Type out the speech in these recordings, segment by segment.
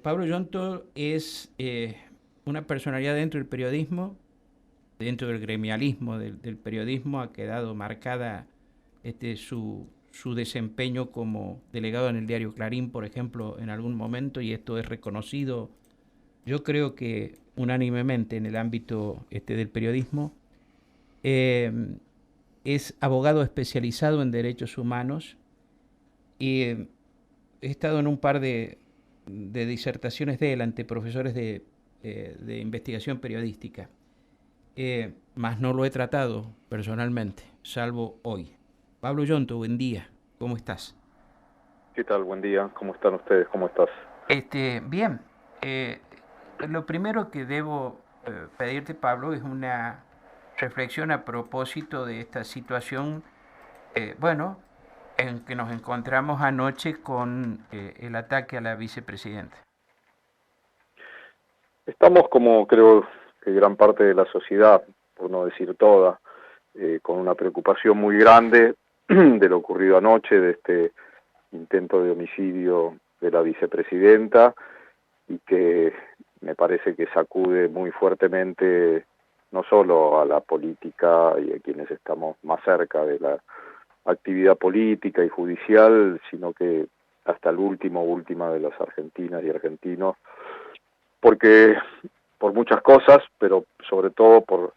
Pablo Yonto es una personalidad dentro del periodismo, dentro del gremialismo del periodismo, ha quedado marcada su desempeño como delegado en el diario Clarín, por ejemplo, en algún momento, y esto es reconocido, yo creo que unánimemente en el ámbito del periodismo. Eh, es abogado especializado en derechos humanos y he estado en un par de disertaciones de él ante profesores de investigación periodística, más no lo he tratado personalmente, salvo hoy. Pablo Yonto, buen día, ¿cómo estás? ¿Qué tal? Buen día. ¿Cómo están ustedes? ¿Cómo estás? Bien, eh, lo primero que debo pedirte, Pablo, es una reflexión a propósito de esta situación, bueno, en que nos encontramos anoche con el ataque a la vicepresidenta. Estamos como creo que gran parte de la sociedad, por no decir toda, con una preocupación muy grande de lo ocurrido anoche, de este intento de homicidio de la vicepresidenta y que me parece que sacude muy fuertemente no solo a la política y a quienes estamos más cerca de la actividad política y judicial, sino que hasta el última de las argentinas y argentinos, porque por muchas cosas, pero sobre todo por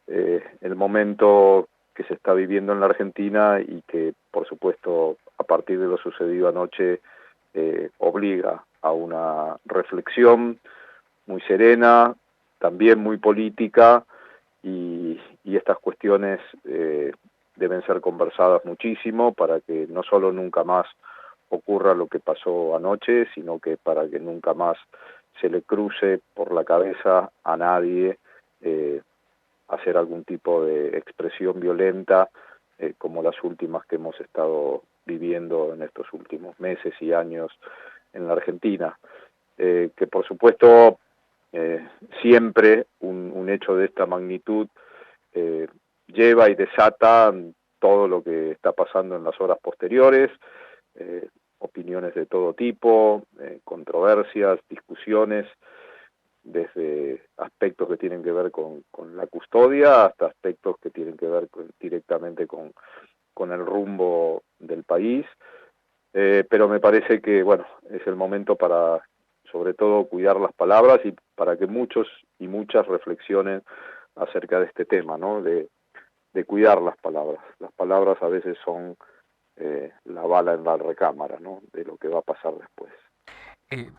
el momento que se está viviendo en la Argentina y que, por supuesto, a partir de lo sucedido anoche, obliga a una reflexión muy serena, también muy política, y estas cuestiones deben ser conversadas muchísimo para que no solo nunca más ocurra lo que pasó anoche, sino que para que nunca más se le cruce por la cabeza a nadie eh, hacer algún tipo de expresión violenta como las últimas que hemos estado viviendo en estos últimos meses y años en la Argentina. Que por supuesto eh, siempre un hecho de esta magnitud eh, lleva y desata todo lo que está pasando en las horas posteriores, opiniones de todo tipo, controversias, discusiones, desde aspectos que tienen que ver con la custodia hasta aspectos que tienen que ver directamente con el rumbo del país. Pero me parece que, bueno, es el momento para, sobre todo, cuidar las palabras y para que muchos y muchas reflexionen acerca de este tema, ¿no? De cuidar las palabras. Las palabras a veces son la bala en la recámara, ¿no? De lo que va a pasar después.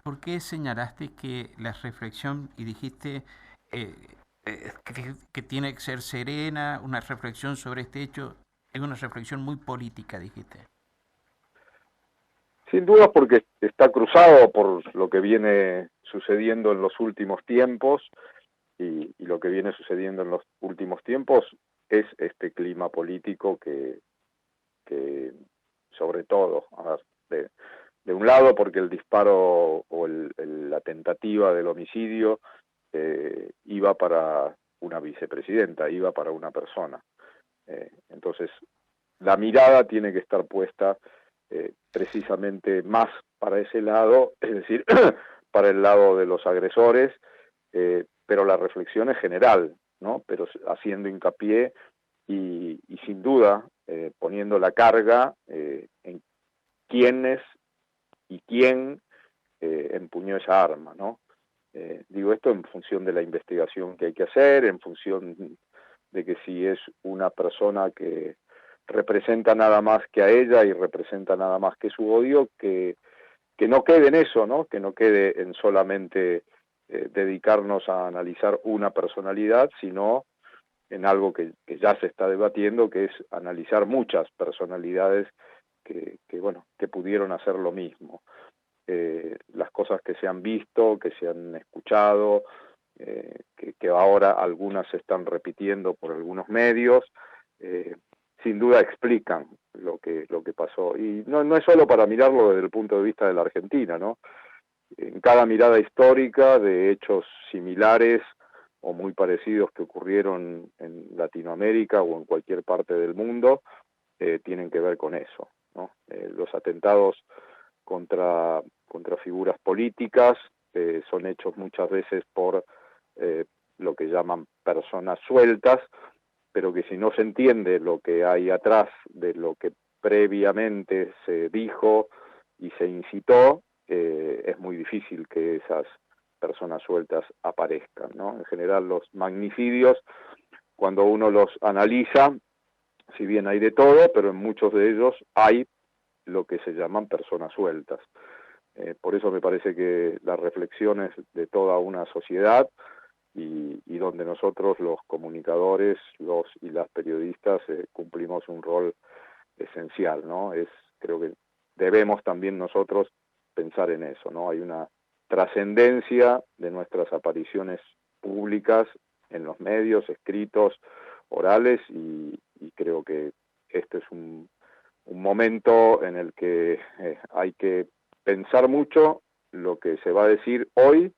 ¿Por qué señalaste que la reflexión y dijiste eh, que tiene que ser serena, una reflexión sobre este hecho, es una reflexión muy política, dijiste? Sin duda porque está cruzado por lo que viene sucediendo en los últimos tiempos y lo que viene sucediendo en los últimos tiempos es este clima político que sobre todo, a ver, de un lado porque el disparo o la tentativa del homicidio iba para una vicepresidenta, iba para una persona. Entonces, la mirada tiene que estar puesta precisamente más para ese lado, es decir, para el lado de los agresores, pero la reflexión es general, ¿no? Pero haciendo hincapié y sin duda poniendo la carga en quiénes y quién empuñó esa arma, ¿no? Digo esto en función de la investigación que hay que hacer, en función de que si es una persona que representa nada más que a ella y representa nada más que su odio, que no quede en eso, ¿no? Que no quede en solamente dedicarnos a analizar una personalidad, sino en algo que ya se está debatiendo, que es analizar muchas personalidades bueno, que pudieron hacer lo mismo. Las cosas que se han visto, que se han escuchado, que ahora algunas se están repitiendo por algunos medios, eh, sin duda explican lo que pasó. Y no es solo para mirarlo desde el punto de vista de la Argentina, ¿no? En cada mirada histórica de hechos similares o muy parecidos que ocurrieron en Latinoamérica o en cualquier parte del mundo, tienen que ver con eso, ¿no? Los atentados contra contra figuras políticas, son hechos muchas veces por lo que llaman personas sueltas, pero que si no se entiende lo que hay atrás de lo que previamente se dijo y se incitó, es muy difícil que esas personas sueltas aparezcan, ¿no? En general los magnicidios, cuando uno los analiza, si bien hay de todo, pero en muchos de ellos hay lo que se llaman personas sueltas. Por eso me parece que las reflexiones de toda una sociedad y donde nosotros los comunicadores y las periodistas cumplimos un rol esencial, ¿no? Creo que debemos también nosotros pensar en eso, ¿no? Hay una trascendencia de nuestras apariciones públicas en los medios, escritos, orales, y creo que este es un momento en el que hay que pensar mucho lo que se va a decir hoy,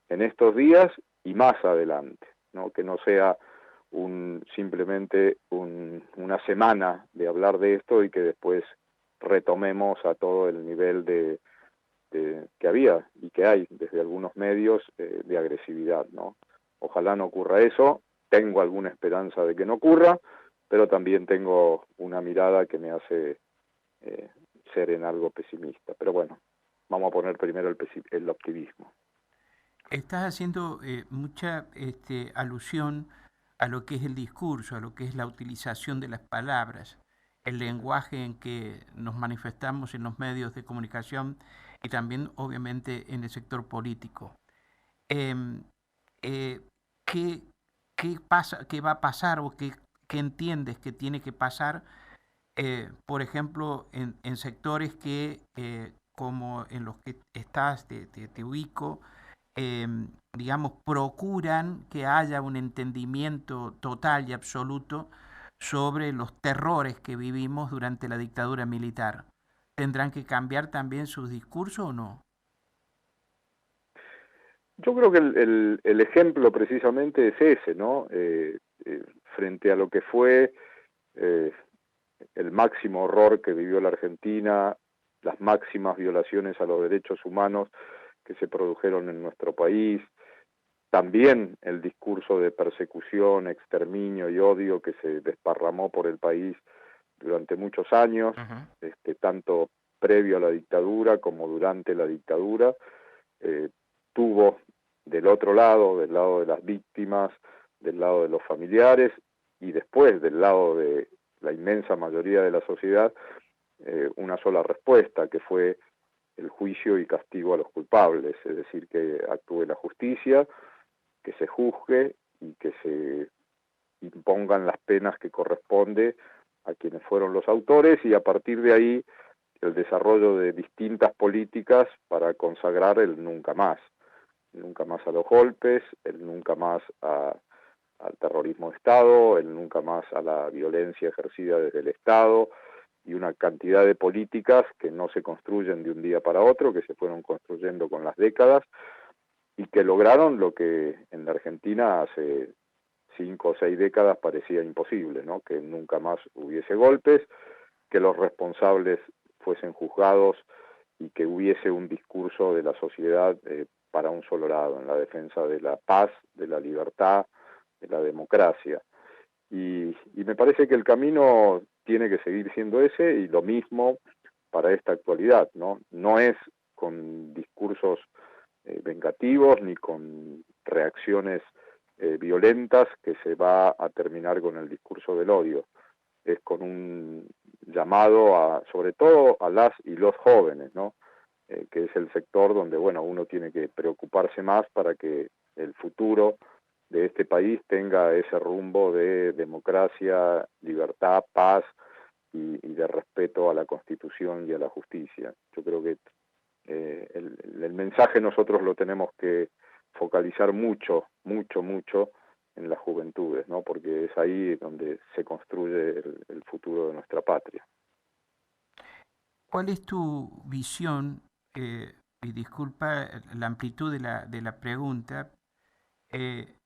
en estos días y más adelante, ¿no? Que no sea simplemente una semana de hablar de esto y que después retomemos a todo el nivel que había y que hay desde algunos medios de agresividad, ¿no? Ojalá no ocurra eso, tengo alguna esperanza de que no ocurra, pero también tengo una mirada que me hace ser en algo pesimista. Pero bueno, vamos a poner primero el optimismo. Estás haciendo mucha alusión a lo que es el discurso, a lo que es la utilización de las palabras, el lenguaje en que nos manifestamos en los medios de comunicación y también obviamente en el sector político. Em, eh, ¿qué, qué va a pasar o qué entiendes que tiene que pasar, por ejemplo, en sectores que, como en los que estás, te ubico, eh, digamos, procuran que haya un entendimiento total y absoluto sobre los terrores que vivimos durante la dictadura militar? ¿Tendrán que cambiar también sus discursos o no? Yo creo que el ejemplo precisamente es ese, ¿no? Frente a lo que fue eh, el máximo horror que vivió la Argentina, las máximas violaciones a los derechos humanos que se produjeron en nuestro país, también el discurso de persecución, exterminio y odio que se desparramó por el país durante muchos años, Ajá. tanto previo a la dictadura como durante la dictadura, eh, tuvo del otro lado, del lado de las víctimas, del lado de los familiares y después del lado de la inmensa mayoría de la sociedad, una sola respuesta, que fue el juicio y castigo a los culpables, es decir, que actúe la justicia, que se juzgue y que se impongan las penas que corresponde a quienes fueron los autores, y a partir de ahí el desarrollo de distintas políticas para consagrar el nunca más a los golpes, el nunca más al terrorismo de Estado, el nunca más a la violencia ejercida desde el Estado, y una cantidad de políticas que no se construyen de un día para otro, que se fueron construyendo con las décadas y que lograron lo que en la Argentina hace 5 o 6 décadas parecía imposible, ¿no? Que nunca más hubiese golpes, que los responsables fuesen juzgados y que hubiese un discurso de la sociedad para un solo lado, en la defensa de la paz, de la libertad, de la democracia. Y me parece que el camino tiene que seguir siendo ese, y lo mismo para esta actualidad, ¿no? No es con discursos vengativos ni con reacciones violentas que se va a terminar con el discurso del odio. Es con un llamado sobre todo a las y los jóvenes, ¿no? Que es el sector donde, bueno, uno tiene que preocuparse más para que el futuro de este país tenga ese rumbo de democracia, libertad, paz y de respeto a la Constitución y a la justicia. Yo creo que el mensaje nosotros lo tenemos que focalizar mucho, mucho, mucho en las juventudes, ¿no? Porque es ahí donde se construye el futuro de nuestra patria. ¿Cuál es tu visión, y disculpa la amplitud de la pregunta, eh,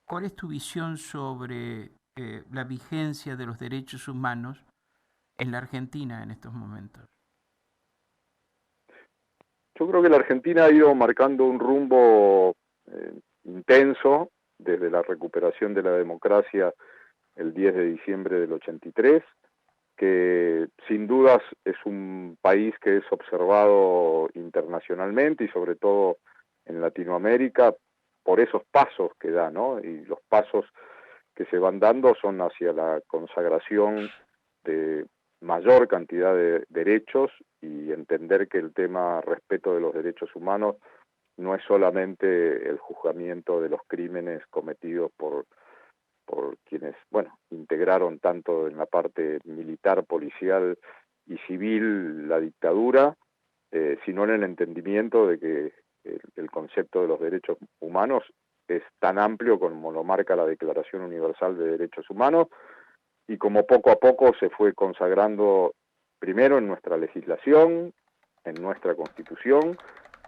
cuál es tu visión sobre la vigencia de los derechos humanos en la Argentina en estos momentos? Yo creo que la Argentina ha ido marcando un rumbo intenso desde la recuperación de la democracia el 10 de diciembre del 83, que sin dudas es un país que es observado internacionalmente y sobre todo en Latinoamérica por esos pasos que da, ¿no? Y los pasos que se van dando son hacia la consagración de mayor cantidad de derechos y entender que el tema respeto de los derechos humanos no es solamente el juzgamiento de los crímenes cometidos por quienes, bueno, integraron tanto en la parte militar, policial y civil la dictadura, sino en el entendimiento de que el concepto de los derechos humanos es tan amplio como lo marca la Declaración Universal de Derechos Humanos y como poco a poco se fue consagrando primero en nuestra legislación, en nuestra Constitución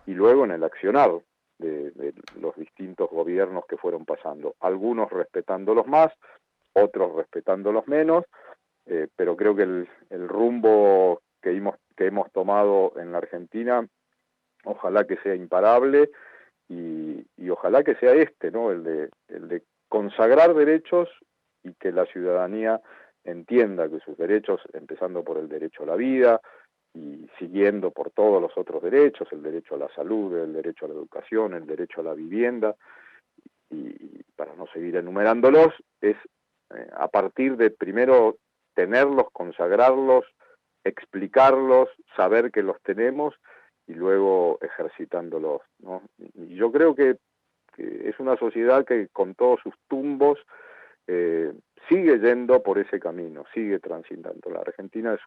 y luego en el accionar de los distintos gobiernos que fueron pasando, algunos respetándolos más, otros respetándolos menos, pero creo que el rumbo que hemos tomado en la Argentina, ojalá que sea imparable y ojalá que sea ¿no? El de consagrar derechos y que la ciudadanía entienda que sus derechos, empezando por el derecho a la vida, y siguiendo por todos los otros derechos, el derecho a la salud, el derecho a la educación, el derecho a la vivienda, y para no seguir enumerándolos, es a partir de primero tenerlos, consagrarlos, explicarlos, saber que los tenemos y luego ejercitándolos, ¿no? Y yo creo que es una sociedad que con todos sus tumbos sigue yendo por ese camino, sigue transitando. La Argentina es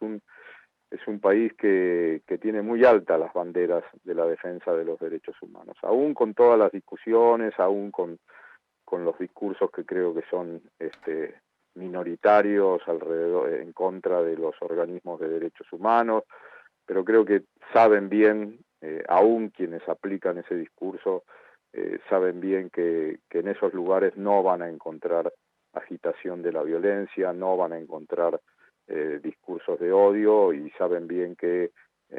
un país que tiene muy altas las banderas de la defensa de los derechos humanos, aún con todas las discusiones, aún con los discursos que creo que son minoritarios alrededor, en contra de los organismos de derechos humanos, pero creo que saben bien, aún quienes aplican ese discurso, saben bien que en esos lugares no van a encontrar agitación de la violencia, no van a encontrar discursos de odio y saben bien que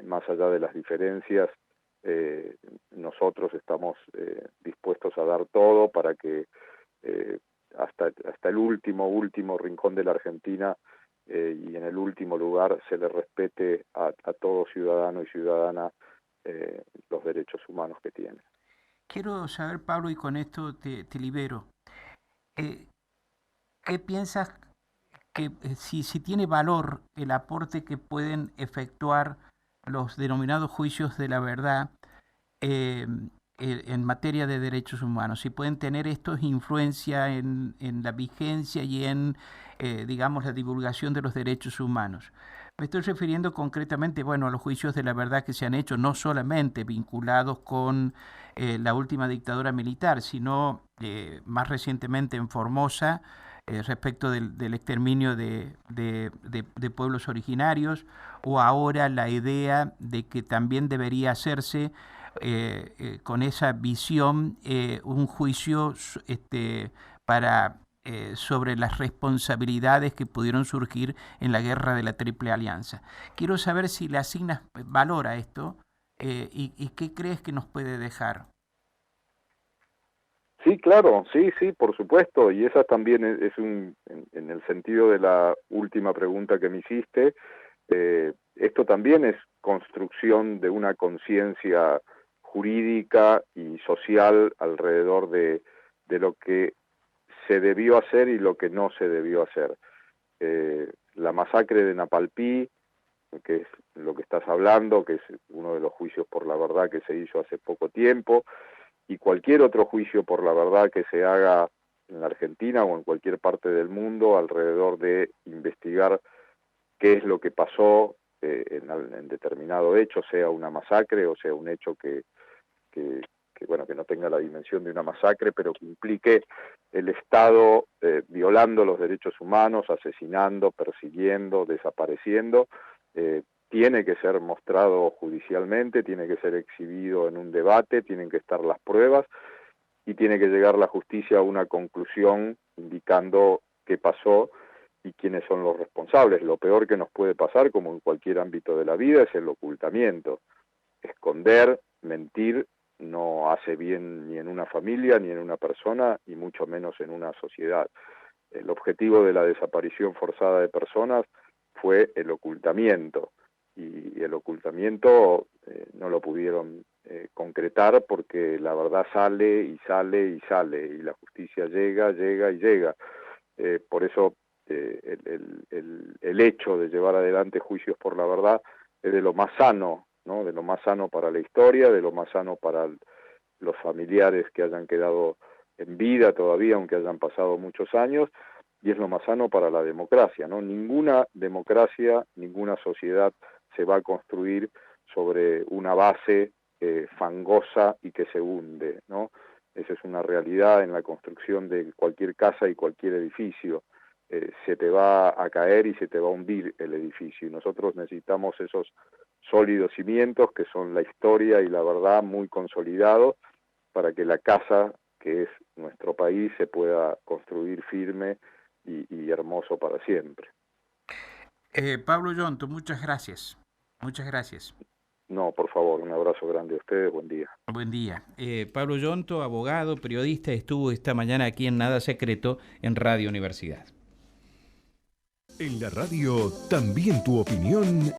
más allá de las diferencias, nosotros estamos dispuestos a dar todo para que hasta el último rincón de la Argentina y en el último lugar se le respete a todo ciudadano y ciudadana los derechos humanos que tiene. Quiero saber, Pablo, y con esto te libero, ¿qué piensas que si tiene valor el aporte que pueden efectuar los denominados juicios de la verdad en materia de derechos humanos? Si pueden tener estos influencia en la vigencia y en, digamos, la divulgación de los derechos humanos. Me estoy refiriendo concretamente, bueno, a los juicios de la verdad que se han hecho, no solamente vinculados con la última dictadura militar, sino más recientemente en Formosa, respecto del exterminio de pueblos originarios, o ahora la idea de que también debería hacerse con esa visión un juicio para sobre las responsabilidades que pudieron surgir en la guerra de la Triple Alianza. Quiero saber si le asignas valor a esto y qué crees que nos puede dejar. Sí, claro, sí, por supuesto, y esa también es en el sentido de la última pregunta que me hiciste, esto también es construcción de una conciencia jurídica y social alrededor de lo que se debió hacer y lo que no se debió hacer. La masacre de Napalpí, que es lo que estás hablando, que es uno de los juicios por la verdad que se hizo hace poco tiempo, y cualquier otro juicio por la verdad que se haga en la Argentina o en cualquier parte del mundo alrededor de investigar qué es lo que pasó en determinado hecho, sea una masacre o sea un hecho que bueno, que no tenga la dimensión de una masacre, pero que implique el Estado violando los derechos humanos, asesinando, persiguiendo, desapareciendo, tiene que ser mostrado judicialmente, tiene que ser exhibido en un debate, tienen que estar las pruebas y tiene que llegar la justicia a una conclusión indicando qué pasó y quiénes son los responsables. Lo peor que nos puede pasar, como en cualquier ámbito de la vida, es el ocultamiento, esconder mentir no hace bien ni en una familia, ni en una persona, y mucho menos en una sociedad. El objetivo de la desaparición forzada de personas fue el ocultamiento, y el ocultamiento no lo pudieron concretar porque la verdad sale y sale y sale, y la justicia llega, llega y llega. Por eso el hecho de llevar adelante juicios por la verdad es de lo más sano, ¿no? De lo más sano para la historia, de lo más sano para los familiares que hayan quedado en vida todavía, aunque hayan pasado muchos años, y es lo más sano para la democracia, ¿no? Ninguna democracia, ninguna sociedad se va a construir sobre una base fangosa y que se hunde, ¿no? Esa es una realidad en la construcción de cualquier casa y cualquier edificio. Se te va a caer y se te va a hundir el edificio, y nosotros necesitamos esos sólidos cimientos que son la historia y la verdad muy consolidados para que la casa que es nuestro país se pueda construir firme y hermoso para siempre. Pablo Yonto, muchas gracias. Muchas gracias. No, por favor, un abrazo grande a ustedes, buen día. Buen día. Pablo Yonto, abogado, periodista, estuvo esta mañana aquí en Nada Secreto en Radio Universidad. En la radio también tu opinión